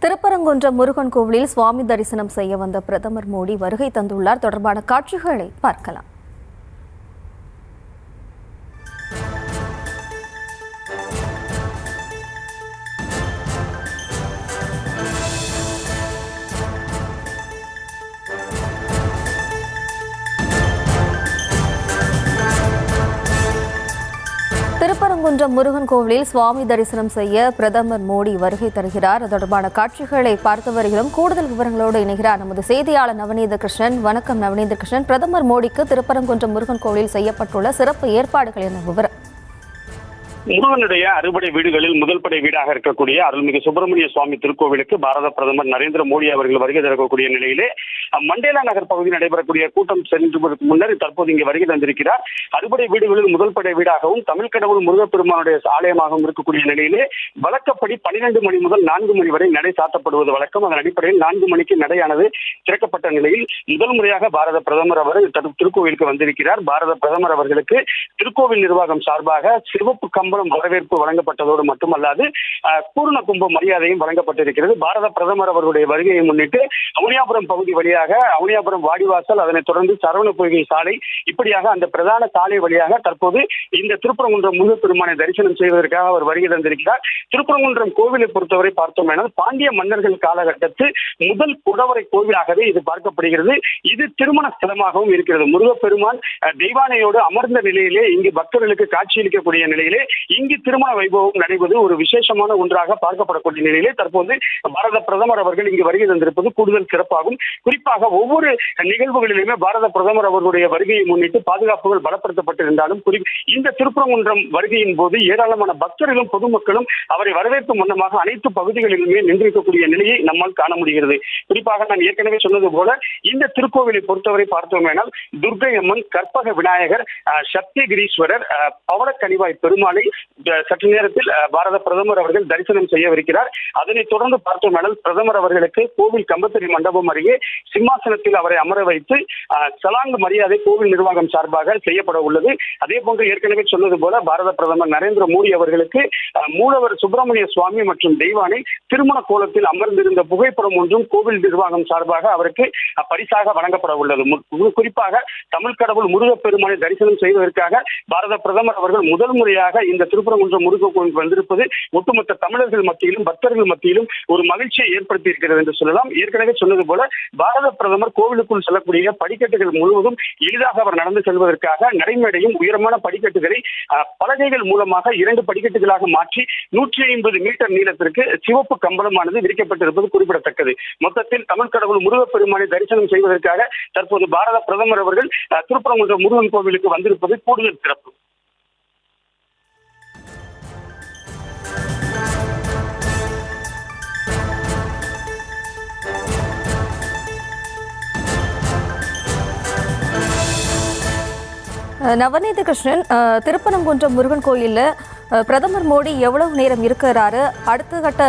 திருப்பரங்குன்றம் முருகன் கோவிலில் சுவாமி தரிசனம் செய்ய வந்த பிரதமர் மோடி வருகை தந்துள்ளார். தொடர்பான காட்சிகளை பார்க்கலாம். திருப்பரங்குன்றம் முருகன் கோவிலில் சுவாமி தரிசனம் செய்ய பிரதமர் மோடி வருகை தருகிறார். தொடர்பான காட்சிகளை பார்த்து வருகிறோம். கூடுதல் விவரங்களோடு இணைகிறார் நமது செய்தியாளர் நவநீத கிருஷ்ணன். வணக்கம் நவநீத கிருஷ்ணன். பிரதமர் மோடிக்கு திருப்பரங்குன்றம் முருகன் கோவிலில் செய்யப்பட்டுள்ள சிறப்பு ஏற்பாடுகள் என்ன விவரம்? முருகனுடைய அறுபடை வீடுகளில் முதல் படை வீடாக இருக்கக்கூடிய அருள்மிகு சுப்பிரமணிய சுவாமி திருக்கோவிலுக்கு பாரத பிரதமர் நரேந்திர மோடி அவர்கள் வருகை தரக்கூடிய நிலையிலே மண்டேலா நகர் பகுதியில் நடைபெறக்கூடிய கூட்டம் சென்றதற்கு முன்னர் தற்போது இங்கே வருகை தந்திருக்கிறார். அறுபடை வீடுகளில் முதல் படை வீடாகவும் தமிழ் கடவுள் முருகப்பெருமானுடைய ஆலயமாகவும் இருக்கக்கூடிய நிலையிலே வழக்கப்படி 12 மணி முதல் 4 மணி வரை நடை சாத்தப்படுவது வழக்கம். அதன் அடிப்படையில் 4 மணிக்கு நடையானது திறக்கப்பட்ட நிலையில் முதல் முறையாக பாரத பிரதமர் அவர் திருக்கோவிலுக்கு வந்திருக்கிறார். பாரத பிரதமர் அவர்களுக்கு திருக்கோவில் நிர்வாகம் சார்பாக சிவப்பு கம்பளம் வரவேற்பு வழங்கப்பட்டதோடு மட்டுமல்லாது பூர்ண கும்ப மரியாதையும் வழங்கப்பட்டிருக்கிறது. பாரத பிரதமர் அவருடைய வருகையை முன்னிட்டு அவனியாபுரம் பகுதி வழியாக அவனியாபுரம் வாடிவாசல், அதனைத் தொடர்ந்து சரவண பொய்கை சாலை, இப்படியாக அந்த பிரதான சாலை வழியாக தற்போது இந்த திருப்பரங்குன்றம் முருகப்பெருமானை தரிசனம் செய்வதற்காக அவர் வருகை தந்திருக்கிறார். திருப்பரங்குன்றம் கோவிலை பொறுத்தவரை பார்த்தோம் என பாண்டிய மன்னர்கள் காலகட்டத்தில் முதல் குடவரை கோவிலாகவே இது பார்க்கப்படுகிறது. இது திருமண ஸ்தலமாகவும் இருக்கிறது. முருகப்பெருமான் தெய்வானையோடு அமர்ந்த நிலையிலே இங்கு பக்தர்களுக்கு காட்சியளிக்கக்கூடிய நிலையிலே இங்கு திருமண வைபவம் நடைபெறுவது ஒரு விசேஷமான ஒன்றாக பார்க்கப்படக்கூடிய நிலையிலே தற்போது பாரத பிரதமர் அவர்கள் இங்கு வருகை தந்திருப்பது கூடுதல் சிறப்பாகும். குறிப்பாக ஒவ்வொரு நிகழ்வுகளிலுமே பாரத பிரதமர் அவர்களுடைய வருகையை முன்னிட்டு பாதுகாப்புகள் பலப்படுத்தப்பட்டிருந்தாலும் இந்த திருப்பரங்குன்றம் வருகையின் போது ஏராளமான பக்தர்களும் பொதுமக்களும் அவரை வரவேற்கும் வண்ணமாக அனைத்து பகுதிகளிலுமே நின்றிருக்கக்கூடிய நிலையை நம்மால் காண முடிகிறது. குறிப்பாக நான் ஏற்கனவே சொன்னது போல இந்த திருக்கோவிலை பொறுத்தவரை பார்த்தோமேனால் துர்க்கை அம்மன், கற்பக விநாயகர், சத்தியகிரீஸ்வரர், பவளக்கனிவாய் பெருமாளை சற்று நேரத்தில் பாரத பிரதமர் அவர்கள் தரிசனம் செய்யவிருக்கிறார். அதனைத் தொடர்ந்து பார்த்தோமேனால் பிரதமர் அவர்களுக்கு கோவில் கம்பத்திரி மண்டபம் அருகே சிம்மாசனத்தில் அவரை அமர வைத்து சலாங்கு மரியாதை கோவில் நிர்வாகம் சார்பாக செய்யப்பட உள்ளது. அதே போன்று ஏற்கனவே சொன்னது போல பாரத பிரதமர் நரேந்திர மோடி அவர்களுக்கு மூலவர் சுப்பிரமணிய சுவாமி மற்றும் தெய்வானை திருமண கோலத்தில் அமர்ந்திருந்த புகைப்படம் ஒன்றும் கோவில் நிர்வாகம் சார்பாக அவருக்கு பரிசாக வழங்கப்பட உள்ளது. குறிப்பாக தமிழ் கடவுள் முருகப்பெருமானை தரிசனம் செய்வதற்காக பாரத பிரதமர் அவர்கள் முதல் முறையாக இந்த திருப்பரங்குன்றம் முருகன் கோவில் வந்திருப்பது ஒட்டுமொத்த தமிழர்கள் மத்தியிலும் பக்தர்கள் மத்தியிலும் ஒரு மகிழ்ச்சியை ஏற்படுத்தி இருக்கிறது என்று சொல்லலாம். ஏற்கனவே சொன்னது போல பாரத பிரதமர் கோவிலுக்குள் செல்லக்கூடிய படிக்கட்டுகள் முழுவதும் எளிதாக அவர் நடந்து செல்வதற்காக நடைமேடையும் உயரமான படிக்கட்டுகளை பலகைகள் மூலமாக 2 படிக்கட்டுகளாக மாற்றி 150 மீட்டர் நீளத்திற்கு சிவப்பு கம்பளமானது விரிக்கப்பட்டிருப்பது குறிப்பிடத்தக்கது. மொத்தத்தில் தமிழ் கடவுள் முருகப்பெருமானை தரிசனம் செய்வதற்காக தற்போது பாரத பிரதமர் அவர்கள் திருப்பரங்குன்றம் முருகன் கோவிலுக்கு வந்திருப்பது கூடுதல் சிறப்பு. நவநீத கிருஷ்ணன், திருப்பரங்குன்றம் முருகன் கோயிலில் பிரதமர் மோடி எவ்வளவு நேரம் இருக்கிறாரு, அடுத்த கட்ட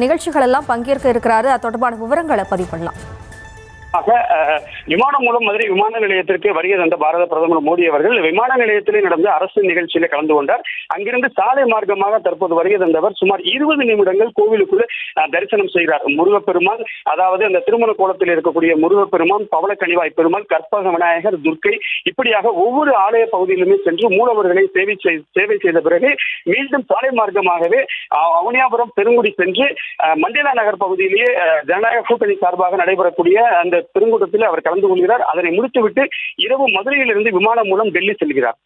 நிகழ்ச்சிகள் எல்லாம் பங்கேற்க இருக்கிறாரு, அது தொடர்பான விவரங்களை பதிவு பண்ணலாம். விமானம் மூலம் மதுரை விமான நிலையத்திற்கு வருகை தந்த பாரத பிரதமர் மோடி அவர்கள் விமான நிலையத்திலே நடந்த அரசு நிகழ்ச்சியில கலந்து கொண்டார். அங்கிருந்து சாலை மார்க்கமாக தற்போது வருகை தந்தவர் சுமார் 20 நிமிடங்கள் கோவிலுக்குள்ள தரிசனம் செய்கிறார். முருகப்பெருமான், அதாவது அந்த திருமண கோலத்தில் இருக்கக்கூடிய முருகப்பெருமான், பவளக்கனிவாய் பெருமாள், கற்பக விநாயகர், துர்க்கை, இப்படியாக ஒவ்வொரு ஆலய பகுதியிலுமே சென்று மூலவர்களை சேவை செய்த பிறகு மீண்டும் சாலை மார்க்கமாகவே அவனியாபுரம் பெருங்குடி சென்று மண்டேலா நகர் பகுதியிலேயே ஜனநாயக கூட்டணி சார்பாக நடைபெறக்கூடிய அந்த பெருங்கூட்டத்தில் அவர் கலந்து கொள்கிறார். அதனை முடித்துவிட்டு இரவு மதுரையிலிருந்து விமானம் மூலம் டெல்லி செல்கிறார்.